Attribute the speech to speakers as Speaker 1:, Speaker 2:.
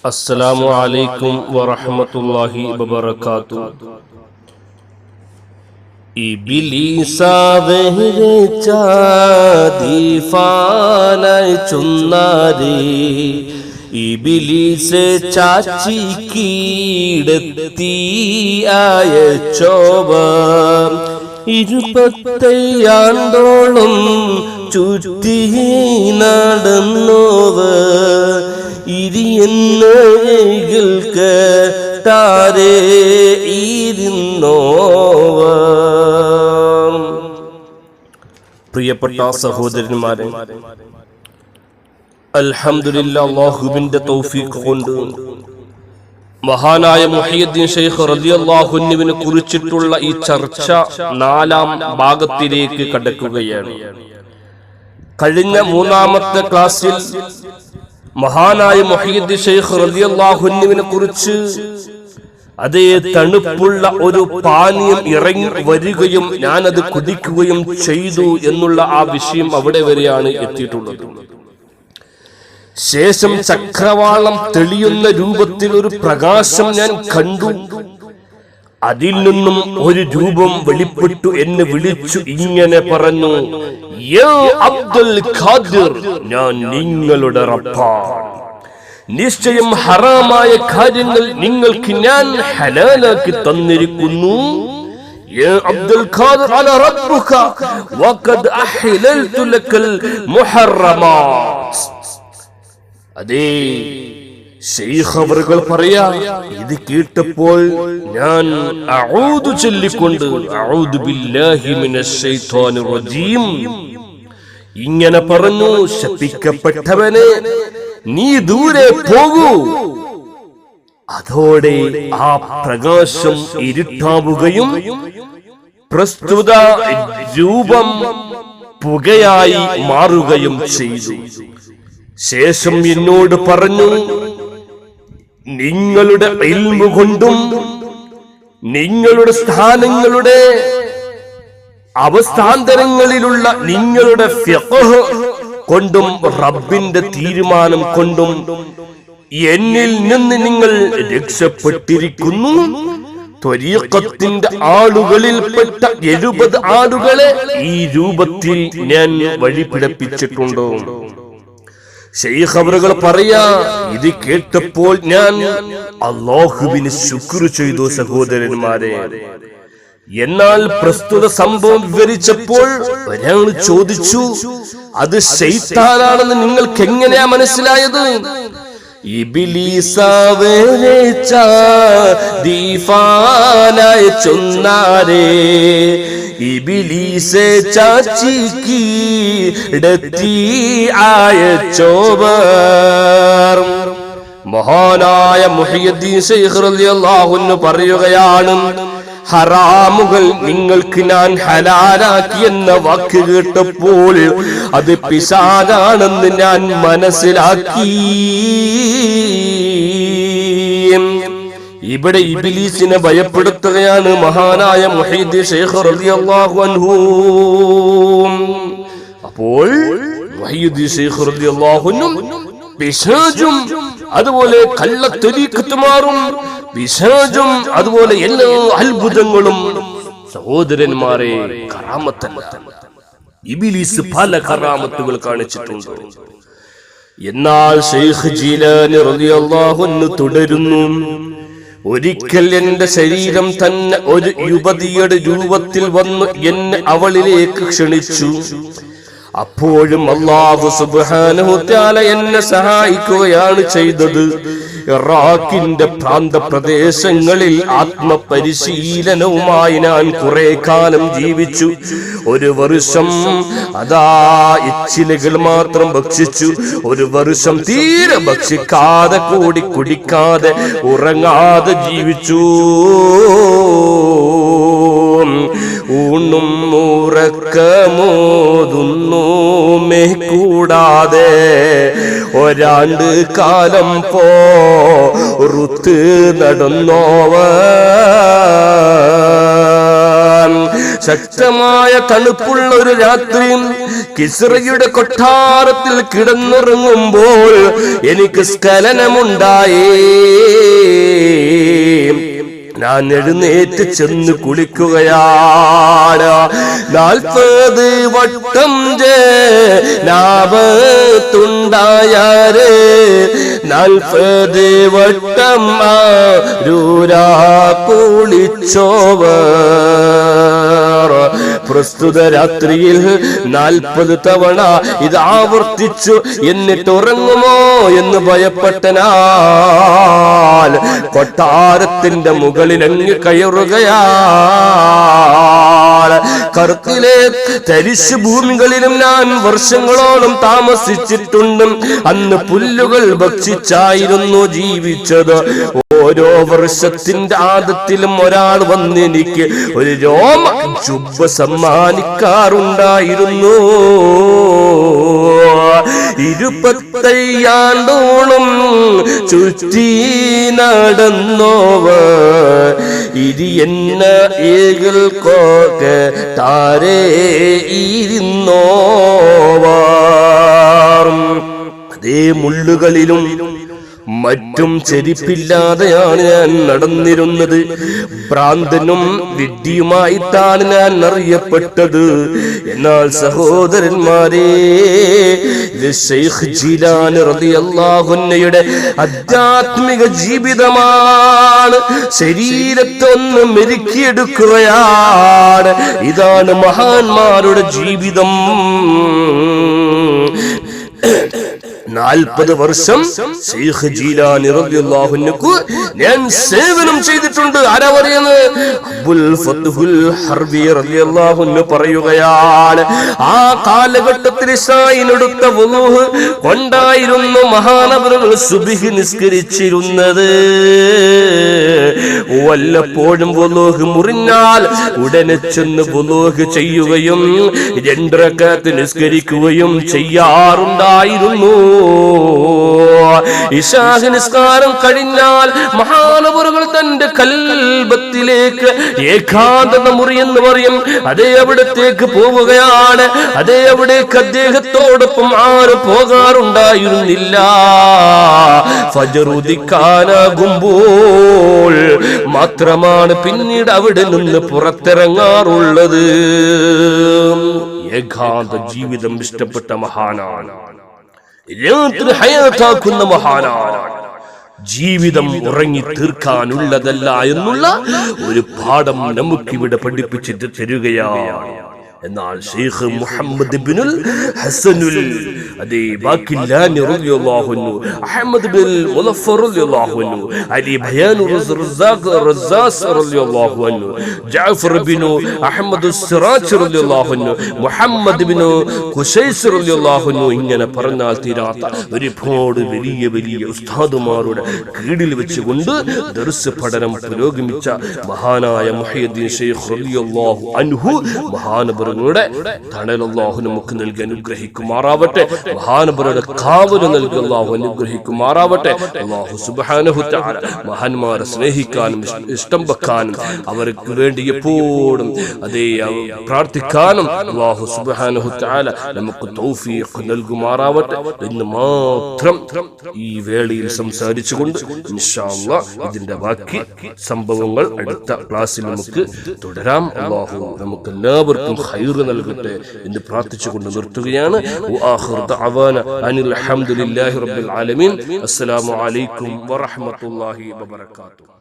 Speaker 1: അസ്സലാമു അലൈക്കും വറഹ്മത്തുള്ളാഹി വബറകാതുഹു. ഇബിലീസാവഹരചാദിഫാനായി ചൊന്നാരേ ഇബിലീസെ ചാച്ചി കീടത്തിയായ ചോവ 25 ചുറ്റി നടന്നോവർ ഇരിയന്നേകൾക്ക് താരേ ഇരുന്നോവർ. പ്രിയപ്പെട്ട സഹോദരന്മാരെ, അൽഹംദുലില്ലാഹ്, അല്ലാഹുവിന്റെ തൗഫീഖ് കൊണ്ട് മഹാനായ മുഹയ്യിദ്ദീൻ ശൈഖ് റളിയല്ലാഹു അൻഹുവിനെ കുറിച്ചിട്ടുള്ള ഈ ചർച്ച 4-ാം ഭാഗത്തിലേക്ക് കടക്കുകയാണ്. കഴിഞ്ഞ 3-ാമത്തെ ക്ലാസ്സിൽ മഹാനായ മുഹയ്യിദ്ദീൻ ശൈഖ് റളിയല്ലാഹു അൻഹുവിനെ കുറിച്ച് അതേ തണുപ്പുള്ള ഒരു പാനീയം ഇറങ്ങി വരികയും ഞാനത് കുടിക്കുകയും ചെയ്തു എന്നുള്ള ആ വിഷയം അവിടെ വരെയാണ് എത്തിയിട്ടുള്ളത്. ശേഷം ചക്രവാളം തെളിയുന്ന രൂപത്തിൽ ഒരു പ്രകാശം ഞാൻ കണ്ടു. അതിൽ നിന്നും ഒരു രൂപം വെളിപ്പെട്ടു, എന്നെ വിളിച്ചു, ഇങ്ങനെ പറഞ്ഞു: യാ അബ്ദുൽ ഖാദിർ, ഞാൻ നിങ്ങളുടെ റബ്ബാണ്. നിശ്ചയം ഹറാമായ കാര്യങ്ങൾ നിങ്ങൾക്ക് ഞാൻ ഹലാലാക്കി തന്നിരിക്കുന്നു. യാ അബ്ദുൽ ഖാദിർ, അന റബ്ബുക വഖദ് അഹ്ലൽതു ലക്കൽ മുഹറമാത്. അതേ ശൈഖ് അവറുകൾ പറയാ, ഇത് കേട്ടപ്പോൾ ഞാൻ അഊദു ചൊല്ലിക്കൊണ്ട് അഊദു ബില്ലാഹി മിനശ് ശൈത്വാനിർ റജീം ഇങ്ങനെ പറഞ്ഞു: ശപിക്കപ്പെട്ടവനെ, നീ ദൂരെ പോകൂ. അതോടെ ആ പ്രകാശം ഇരുട്ടാവുകയും പ്രസ്തുത രൂപം പുകയായി മാറുകയും ചെയ്തു. ശേഷം എന്നോട് പറഞ്ഞു: നിങ്ങളുടെ ഇൽമു കൊണ്ടും നിങ്ങളുടെ സ്ഥാനങ്ങളുടെ അവസ്ഥാന്തരങ്ങളിലുള്ള നിങ്ങളുടെ ഫിഖ്ഹ് കൊണ്ടും റബ്ബിന്റെ തീരുമാനം കൊണ്ടും എന്നിൽ നിന്ന് നിങ്ങൾ രക്ഷപ്പെട്ടിരിക്കുന്നു. ത്വരീഖത്തിന്റെ ആളുകളിൽപ്പെട്ട 70 ആളുകളെ ഈ രൂപത്തിൽ ഞാൻ വഴിപിഴപ്പിച്ചിട്ടുണ്ട്. ശൈഖ് അവറുകൾ പറയാ, ഇത് കേട്ടപ്പോൾ ഞാൻ അല്ലാഹുവിന് ശുക്ർ ചെയ്തു. സഹോദരന്മാരെ, എന്നാൽ പ്രസ്തുത സംഭവം വിവരിച്ചപ്പോൾ ഒരാൾ ചോദിച്ചു: അത് ശൈത്താനാണെന്ന് നിങ്ങൾക്ക് എങ്ങനെയാ മനസ്സിലായത്? ഇബിലീസാവഹരചാദിഫാനായി ചൊന്നാരേ ഇബിലീസെ ചാച്ചി കീടത്തിയായ ചോവർ. മഹാനായ മുഹയ്യിദ്ദീൻ ശൈഖ് റളിയല്ലാഹു അൻഹു പറയുകയാണ്: ഹറാമുകൾ നിങ്ങൾക്ക് ഞാൻ ഹലാലാക്കി എന്ന വാക്ക് കേട്ടപ്പോൾ അത് പിശാചാണെന്ന് ഞാൻ മനസ്സിലാക്കി. ഇവിടെ ഇബ്ലീസിനെ ഭയപ്പെടുത്തുകയാണ് മഹാനായ മുഹയ്യിദ്ദീൻ ശൈഖ് റളിയല്ലാഹു അൻഹു. അപ്പോൾ മുഹയ്യിദ്ദീൻ ശൈഖ് റളിയല്ലാഹു അൻഹു പിശാചും അതുപോലെ കള്ളത്വരീഖത്തുമാറും പിശാചും അതുപോലെ എല്ലാ അത്ഭുതങ്ങളും സഹോദരന്മാരെ കറാമത്തല്ല. ഇബ്ലീസ് പല കറാമത്തുകൾ കാണിച്ചിട്ടുണ്ട്. എന്നാൽ ശൈഖ് ജീലാനി റളിയല്ലാഹു അൻഹു തുടരുന്നു: ഒരിക്കൽ എന്റെ ശരീരം തന്നെ ഒരു യുവതിയുടെ രൂപത്തിൽ വന്ന് എന്നെ അവളിലേക്ക് ക്ഷണിച്ചു. അപ്പോഴും അല്ലാഹു സുബ്ഹാനഹു തആല എന്നെ സഹായിക്കുകയാണ് ചെയ്തത്. ഇറാഖിന്റെ പ്രാന്ത പ്രദേശങ്ങളിൽ ആത്മപരിശീലനവുമായി ഞാൻ കുറെ കാലം ജീവിച്ചു. 1 വർഷം അതാ ഇച്ചിലകൾ മാത്രം ഭക്ഷിച്ചു. 1 വർഷം തീരെ ഭക്ഷിക്കാതെ കൂടി കുടിക്കാതെ ഉറങ്ങാതെ ജീവിച്ചു. ഊണും ഉറക്കമോതുന്നൂമേ കൂടാതെ 1 കാലം ഋത്ത് നടന്നോവ. ശക്തമായ തണുപ്പുള്ള ഒരു രാത്രി കിസ്റയുടെ കൊട്ടാരത്തിൽ കിടന്നുറങ്ങുമ്പോൾ എനിക്ക് സ്ഖലനമുണ്ടായേ. ഞാൻ എഴുന്നേറ്റ് ചെന്ന് കുളിക്കുകയാണ്. 40 വട്ടം ജനാബത്തുണ്ടായാരെ 40 വട്ടം ആരൂരാ കുളിച്ചോവർ. പ്രസ്തുത രാത്രിയിൽ 40 തവണ ഇത് ആവർത്തിച്ചു. എന്നിട്ട് ഉറങ്ങുമോ എന്ന് ഭയപ്പെട്ടനാൽ കൊട്ടാരത്തിന്റെ മുകളിലങ്ങ് കയറുകയാണ്. കർക്കിലെ തരിശ് ഭൂമികളിലും ഞാൻ വർഷങ്ങളോളം താമസിച്ചിട്ടുണ്ട്. അന്ന് പുല്ലുകൾ ഭക്ഷിച്ചായിരുന്നു ജീവിച്ചത്. ഓരോ വർഷത്തിന്റെ ആദത്തിലും ഒരാൾ വന്ന് എനിക്ക് ഒരു രോമ ജുബ്ബ സമ്മാനിക്കാറുണ്ടായിരുന്നു. 25 ആണ്ടോളം ചുറ്റി നടന്നോവ ഇരി എന്ന ഏകൽ കോക്കെ താരേ ഇരുന്നോവ. അതേ മുള്ളുകളിലും മറ്റും ചെരിപ്പില്ലാതെയാണ് ഞാൻ നടന്നിരുന്നത്. ഭ്രാന്തനും വിഡ്ഢിയുമായിട്ടാണ് ഞാൻ അറിയപ്പെട്ടത്. എന്നാൽ സഹോദരന്മാരെ, ഇത് ശൈഖ് ജീലാനി റളിയല്ലാഹു അൻഹുയുടെ ആധ്യാത്മിക ജീവിതമാണ്. ശരീരത്തെ ഒന്ന് മെരുക്കിയെടുക്കുകയാണ്. ഇതാണ് മഹാന്മാരുടെ ജീവിതം. 40 വർഷം ശൈഖ് ജീലാനി റളിയല്ലാഹു അൻഹു ഞാൻ സേവനം ചെയ്തിട്ടുണ്ട്. ആരാ പറയുന്നത്? അബുൽ ഫത്ഹുൽ ഹർബി റളിയല്ലാഹു അൻഹു പറയുകയാണ്, ആ കാലഘട്ടത്തിൽ ഇശാഇനെടുത്ത വുളൂ കൊണ്ടായിരുന്നു മഹാനവറുകൾ സുബ്ഹി നിസ്കരിച്ചിരുന്നത്. വല്ലപ്പോഴും വുളൂ മുറിഞ്ഞാൽ ഉടനെ ചെന്ന് വുളൂ ചെയ്യുകയും 2 റക്അത്ത് നിസ്കരിക്കുകയും ചെയ്യാറുണ്ടായിരുന്നു. ഇശാഹ് നിസ്കാരം കഴിഞ്ഞാൽ മഹാനവറുകൾ തന്റെ കൽബത്തിലേക്ക് ഏകാന്തത മുറി എന്ന് പറയും, അതേ അവിടത്തേക്ക് പോവുകയാണ്. അതേ അവിടേക്ക് അദ്ദേഹത്തോടൊപ്പം ആരും പോകാറുണ്ടായിരുന്നില്ല. ഫജ്ർ ഉദിക്കാനാകുമ്പോൾ മാത്രമാണ് പിന്നീട് അവിടെ നിന്ന് പുറത്തിറങ്ങാറുള്ളത്. ഏകാന്ത ജീവിതം ഇഷ്ടപ്പെട്ട മഹാനാണ്, രാത്രി ഹയാത്താക്കുന്ന മഹാനാണ്. ജീവിതം ഉറങ്ങി തീർക്കാനുള്ളതല്ല എന്നുള്ള ഒരു പാഠം നമുക്കിവിടെ പഠിപ്പിച്ചിട്ട് തരികയാണ്. എന്നാൽ ശൈഖ് മുഹമ്മദ് ഇബ്നുൽ ഹസനുൽ ബാക്കില്ലാനി റളിയല്ലാഹു അൻഹു, അഹ്മദ് ബിൻ മുളഫർ റളിയല്ലാഹു അൻഹു, അലി ബയാനുർ റസാസ് റളിയല്ലാഹു അൻഹു, ജഅഫർ ബിൻ അഹ്മദ് സിറാജ് റളിയല്ലാഹു അൻഹു, മുഹമ്മദ് ബിൻ ഖുശൈസ് റളിയല്ലാഹു അൻഹു, ഇങ്ങനെ പറഞ്ഞാൽ തീരാത്ത ഒരുപാട് വലിയ വലിയ ഉസ്താദുമാരുടെ കീഴിൽ വെച്ചുകൊണ്ട് ദർസ് പഠനം പുരോഗമിച്ച മഹാനായ മുഹയ്യിദ്ദീൻ ശൈഖ് റളിയല്ലാഹു അൻഹു മഹാനവർ തണൽ അല്ലാഹു നമുക്ക് നൽകി അനുഗ്രഹിക്കുമാറാവട്ടെ. മഹാനവരുടെ കാവല് നൽകി അല്ലാഹു അനുഗ്രഹിക്കുമാറാവട്ടെ. അല്ലാഹു സുബ്ഹാനഹു തആല മഹാന്മാരെ സ്നേഹിക്കാനും ഇഷ്ടം വെക്കാനും അവർക്ക് വേണ്ടി എപ്പോഴും അതേ പ്രാർത്ഥിക്കാനും അല്ലാഹു സുബ്ഹാനഹു തആല നമുക്ക് തൗഫീഖ് നൽകുമാറാവട്ടെ എന്ന് മാത്രം ഈ വേളയിൽ സംസാരിച്ചുകൊണ്ട് ഇൻഷാ അല്ലാഹ് ഇതിന്റെ ബാക്കി സംഭവങ്ങൾ അടുത്ത ക്ലാസ്സിൽ നമുക്ക് തുടരാം. അല്ലാഹു നമുക്ക് എല്ലാവർക്കും ഖൈർ നൽകട്ടെ എന്ന് പ്രാർത്ഥിച്ചുകൊണ്ട് നിർത്തുകയാണ്. അനിൽ ഹംദുലില്ലാഹി റബ്ബിൽ ആലമീൻ. അസ്സലാമു അലൈക്കും വറഹ്മത്തുള്ളാഹി വബറകാതുഹു.